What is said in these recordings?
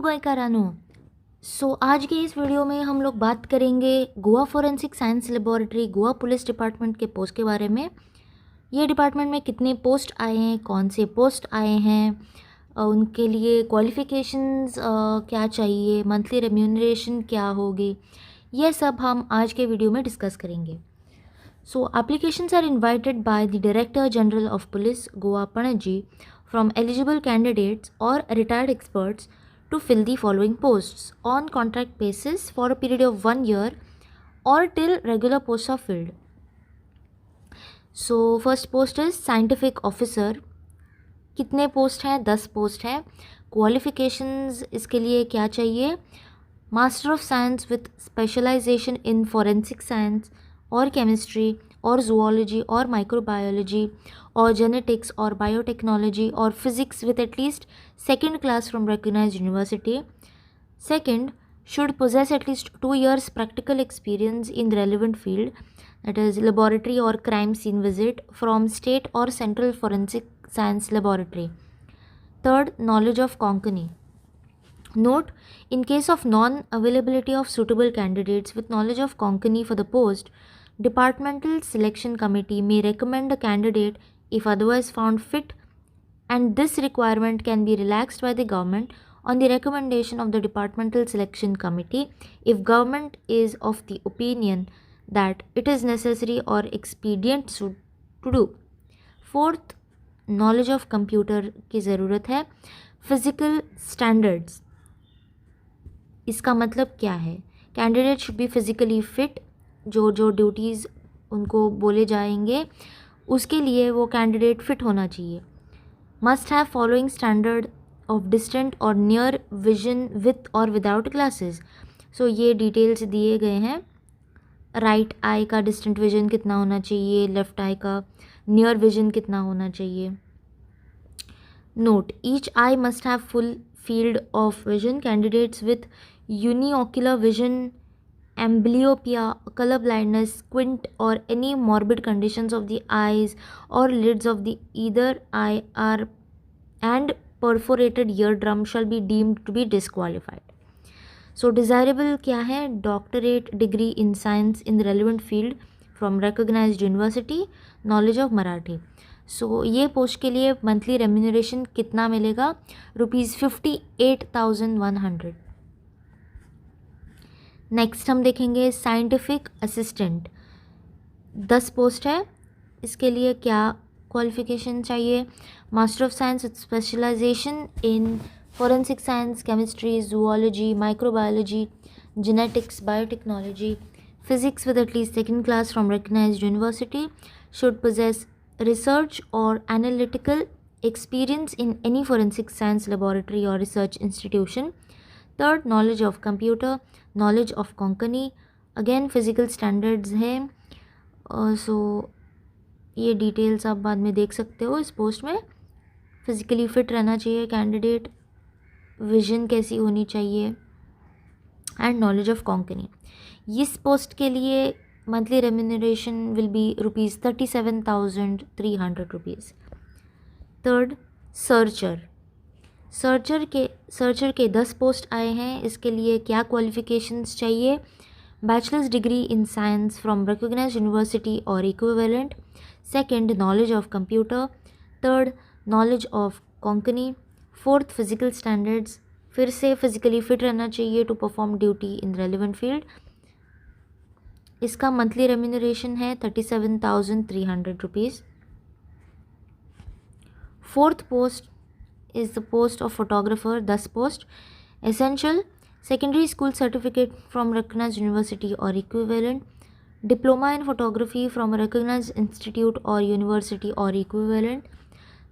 गोयकारानो। आज के इस वीडियो में हम लोग बात करेंगे Goa forensic science laboratory Goa police department के पोस्ट के बारे में। ये डिपार्टमेंट में कितने पोस्ट आए हैं, कौन से पोस्ट आए हैं, उनके लिए क्वालिफ़िकेशंस क्या चाहिए, मंथली रेम्यूनरेशन क्या होगी, ये सब हम आज के वीडियो में डिस्कस करेंगे। Applications are invited by the Director General of Police Goa Panaji from eligible candidates or retired experts to fill the following posts on contract basis for a period of 1 year or till regular posts are filled. First post is Scientific Officer. कितने post हैं? 10 post हैं। Qualifications इसके लिए क्या चाहिए? Master of science with specialization in forensic science और chemistry और zoology और माइक्रोबायोलॉजी और जेनेटिक्स और बायोटेक्नोलॉजी और physics with at least second class from recognized university. Second, should possess at least 2 years practical experience in the relevant field, that is laboratory or crime scene visit from state or central forensic science laboratory. Third, knowledge of Konkani. Note, in case of non-availability of suitable candidates with knowledge of Konkani for the post, Departmental Selection Committee may recommend a candidate if otherwise found fit, and this requirement can be relaxed by the government on the recommendation of the Departmental Selection Committee if government is of the opinion that it is necessary or expedient to do. Fourth, knowledge of computer की ज़रूरत है. Physical standards, इसका मतलब क्या है? Candidate should be physically fit. जो duties उनको बोले जाएंगे उसके लिए वो कैंडिडेट फिट होना चाहिए. Must have following standard of distant और नियर विजन विथ और विदाउट ग्लासेस. ये डिटेल्स दिए गए हैं. राइट आई का डिस्टेंट विजन कितना होना चाहिए, लेफ्ट आई का नियर विजन कितना होना चाहिए. Note, each I must have full field of vision. Candidates with uniocular vision, amblyopia, color blindness, squint or any morbid conditions of the eyes or lids of the either eye are and perforated eardrum shall be deemed to be disqualified. Desirable क्या है? Doctorate degree in science in the relevant field from recognized university, knowledge of Marathi. ये post के लिए monthly remuneration कितना मिलेगा? ₹58,100. Next हम देखेंगे scientific assistant. 10 post है. इसके लिए क्या क्वालिफिकेशन चाहिए? Master of science with specialization in forensic science, chemistry, zoology, microbiology, genetics, biotechnology, physics with at least second class from recognized university. Should possess research or analytical experience in any forensic science laboratory or research institution. Third, knowledge of computer, knowledge of Konkani. Again physical standards है. ये details आप बाद में देख सकते हो. इस post में फिज़िकली फिट रहना चाहिए कैंडिडेट, विजन कैसी होनी चाहिए एंड नॉलेज ऑफ कोंकणी. इस पोस्ट के लिए monthly remuneration will be ₹37,300. Third, searcher के 10 पोस्ट आए हैं. इसके लिए क्या क्वालिफिकेशंस चाहिए? Bachelor's degree in science from recognized university और equivalent. Second, knowledge of computer. Third, knowledge of Konkani. Fourth, physical standards, फिर से फिजिकली फिट रहना चाहिए to perform duty in relevant field. इसका मंथली रेम्यूनरेशन है ₹37,300. Fourth post is the post of photographer. 10 post. Essential, secondary school certificate from recognized university और equivalent. Diploma in photography from recognized institute और university और equivalent.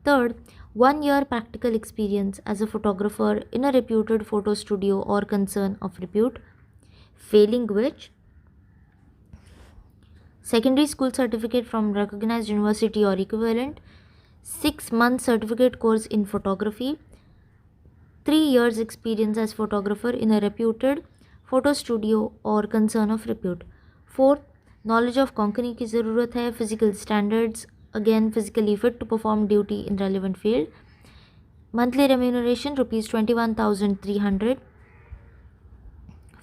Third, 1 year practical experience as a photographer in a reputed photo studio or concern of repute, failing which secondary school certificate from recognized university or equivalent, 6-month certificate course in photography, 3 years experience as photographer in a reputed photo studio or concern of repute. Fourth, knowledge of Konkani की ज़रूरत है. physical standards, again physically fit to perform duty in relevant field. Monthly remuneration ₹21,300.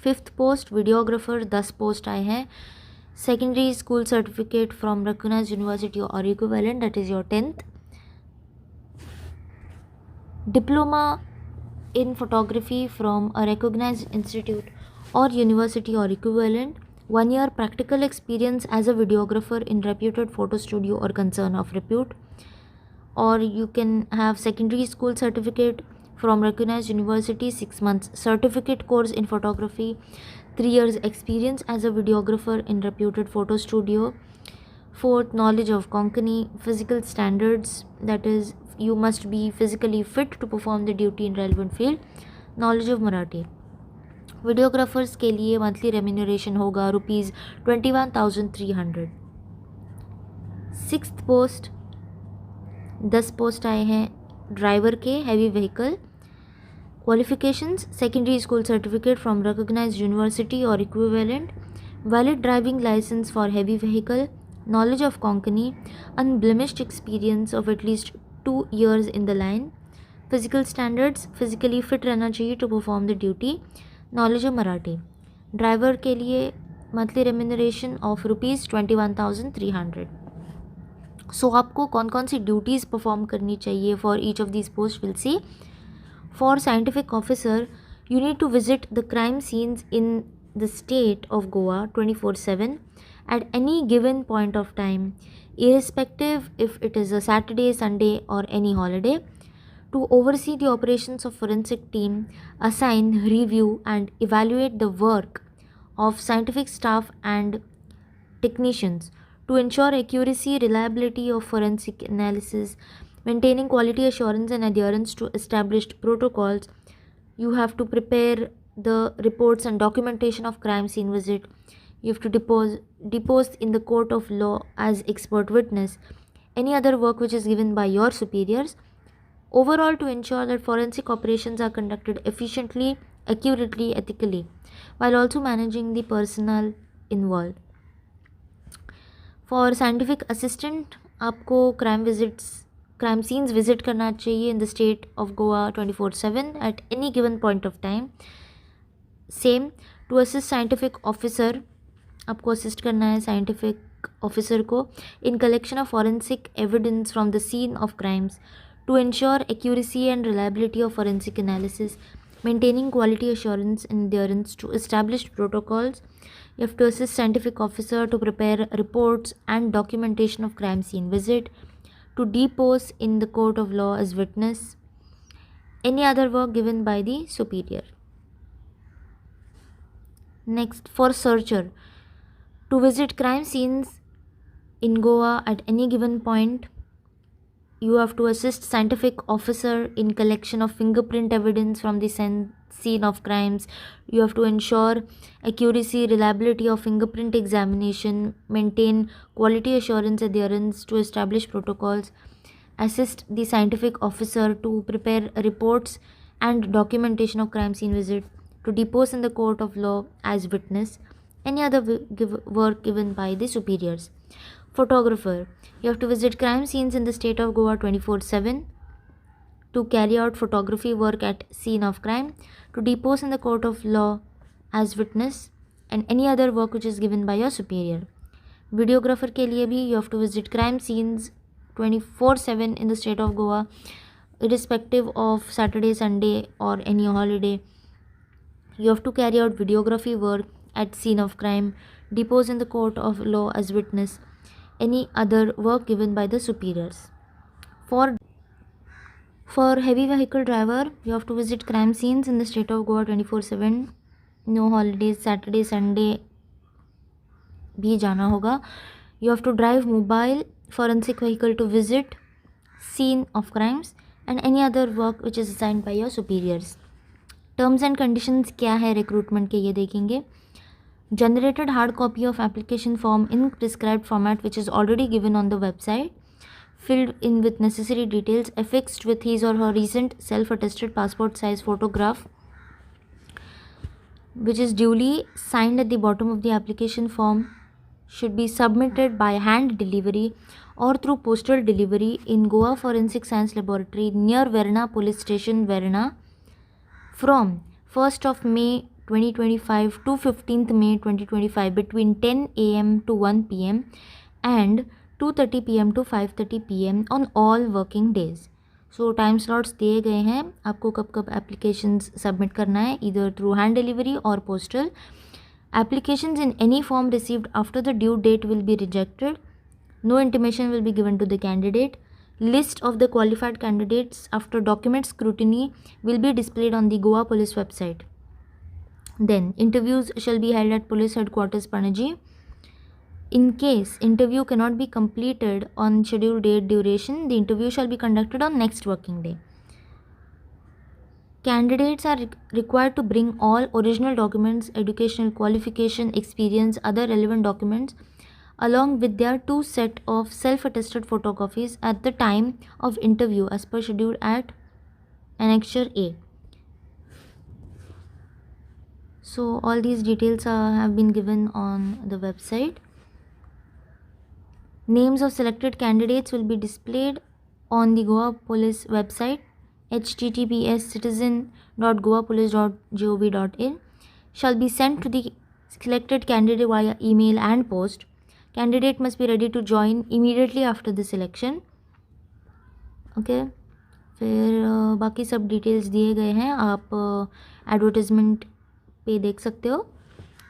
Fifth post videographer 10 post आए हैं. Secondary school certificate from recognized university और equivalent, that is your 10th. Diploma in photography from a recognized institute or university or equivalent. 1 year practical experience as a videographer in reputed photo studio or concern of repute. Or you can have secondary school certificate from recognized university, 6 months certificate course in photography, 3 years experience as a videographer in reputed photo studio. Fourth, knowledge of Konkani physical standards, that is you must be physically fit to perform the duty in relevant field. Knowledge of Marathi. Videographers के लिए monthly remuneration होगा ₹21,300. Sixth post 10 post आए हैं driver के heavy vehicle. Qualifications secondary school certificate from recognised university और equivalent, valid driving licence for heavy vehicle, knowledge of Konkani, unblemished experience of at least 2 years in the line. Physical standards physically fit रहना चाहिए to perform the duty. Knowledge of Marathi. Driver के लिए monthly remuneration of ₹21,300. सो आपको कौन कौन सी duties perform करनी चाहिए for each of these post will see. For scientific officer you need to visit the crime scenes in the state of Goa 24/7 at any given point of time, irrespective if it is a Saturday, Sunday or any holiday. To oversee the operations of forensic team, assign, review and evaluate the work of scientific staff and technicians. To ensure accuracy, reliability of forensic analysis, maintaining quality assurance and adherence to established protocols, you have to prepare the reports and documentation of crime scene visit. You have to depose in the court of law as expert witness. Any other work which is given by your superiors. Overall, to ensure that forensic operations are conducted efficiently, accurately, ethically, while also managing the personnel involved. For scientific assistant, आपको crime scenes visit करना चाहिए in the state of Goa 24/7 at any given point of time. Same, to assist scientific officer, आपको assist करना है scientific officer को in collection of forensic evidence from the scene of crimes. To ensure accuracy and reliability of forensic analysis, maintaining quality assurance and adherence to established protocols, you have to assist scientific officer to prepare reports and documentation of crime scene visit, to depose in the court of law as witness, any other work given by the superior. Next, for searcher, to visit crime scenes in Goa at any given point. You have to assist scientific officer in collection of fingerprint evidence from the scene of crimes. You have to ensure accuracy, reliability of fingerprint examination, maintain quality assurance adherence to established protocols, assist the scientific officer to prepare reports and documentation of crime scene visit, to depose in the court of law as witness, any other work given by the superiors. Photographer, you have to visit crime scenes in the state of Goa 24/7, to carry out photography work at scene of crime, to depose in the court of law as witness, and any other work which is given by your superior. Videographer के लिए भी you have to visit crime scenes 24/7 in the state of Goa, irrespective of Saturday, Sunday or any holiday. You have to carry out videography work at scene of crime, depose in the court of law as witness, any other work given by the superiors. For heavy vehicle driver, you have to visit crime scenes in the state of Goa 24/7, no holidays, Saturday, Sunday भी जाना होगा. You have to drive mobile forensic vehicle to visit scene of crimes and any other work which is assigned by your superiors. Terms and conditions क्या है recruitment के, ये देखेंगे. Generated hard copy of application form in prescribed format which is already given on the website, filled in with necessary details, affixed with his or her recent self-attested passport size photograph which is duly signed at the bottom of the application form, should be submitted by hand delivery or through postal delivery in Goa Forensic Science Laboratory near Verna Police Station, Verna, from 1st of May 2025 to 15th May 2025 between 10 a.m. to 1 p.m. and 2:30 p.m. to 5:30 p.m. on all working days. So time slots दिए गए हैं आपको कब कब applications submit करना है, इधर through hand delivery और postal. Applications in any form received after the due date will be rejected. No intimation will be given to the candidate. List of the qualified candidates after document scrutiny will be displayed on the Goa Police website. Then, interviews shall be held at Police Headquarters, Panaji. In case interview cannot be completed on scheduled date duration, the interview shall be conducted on next working day. Candidates are required to bring all original documents, educational qualification, experience, other relevant documents along with their 2 set of self-attested photocopies at the time of interview as per schedule at Annexure A. So all these details have been given on the website. Names of selected candidates will be displayed on the Goa Police website https://citizen.goapolice.gov.in. shall be sent to the selected candidate via email and post. Candidate must be ready to join immediately after the selection. Okay फिर बाकी सब details दिए गए हैं, आप advertisement पे देख सकते हो.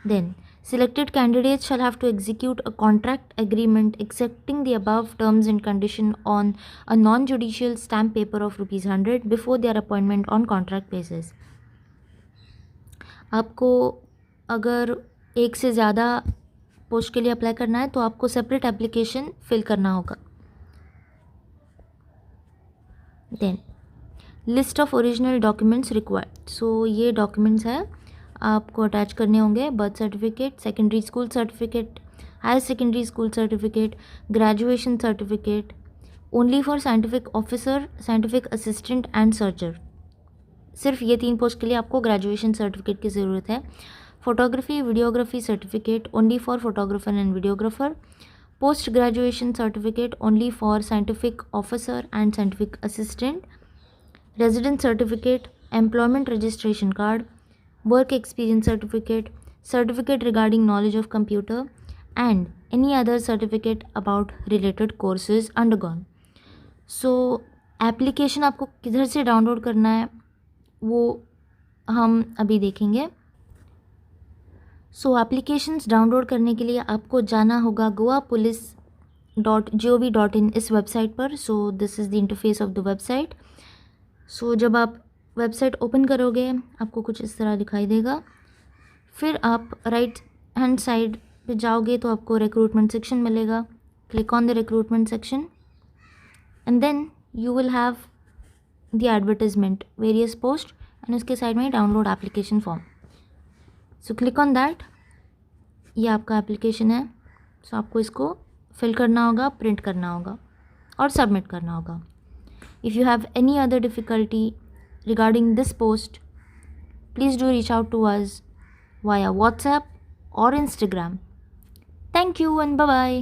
Then selected candidates shall have to execute a contract agreement accepting the above terms and condition on a non-judicial stamp paper of ₹100 before their appointment on contract basis. आपको अगर एक से ज़्यादा पोस्ट के लिए अप्लाई करना है तो आपको सेपरेट एप्लीकेशन फिल करना होगा. Then list of original documents required. So ये डॉक्यूमेंट्स है आपको अटैच करने होंगे. Birth certificate, secondary school certificate, higher secondary school certificate, graduation certificate only for scientific officer, scientific assistant and searcher. सिर्फ ये 3 post के लिए आपको ग्रेजुएशन सर्टिफिकेट की ज़रूरत है. Photography videography certificate only for photographer and videographer. Post graduation certificate only for scientific officer and scientific assistant. Resident certificate, employment registration card, work experience certificate, certificate regarding knowledge of computer and any other certificate about related courses undergone. So application आपको किधर से download करना है वो हम अभी देखेंगे. सो applications download करने के लिए आपको जाना होगा goapolice.gov.in इस वेबसाइट पर. So this is the interface of the website. So जब आप वेबसाइट ओपन करोगे आपको कुछ इस तरह दिखाई देगा. फिर आप राइट हैंड साइड पे जाओगे तो आपको रिक्रूटमेंट सेक्शन मिलेगा. Click on the recruitment section and then you will have the advertisement various post and उसके साइड में download application form. So click on that. ये आपका एप्लीकेशन है. सो आपको इसको फिल करना होगा, प्रिंट करना होगा और सबमिट करना होगा. If you have any other difficulty regarding this post, please do reach out to us via WhatsApp or Instagram. Thank you and bye-bye.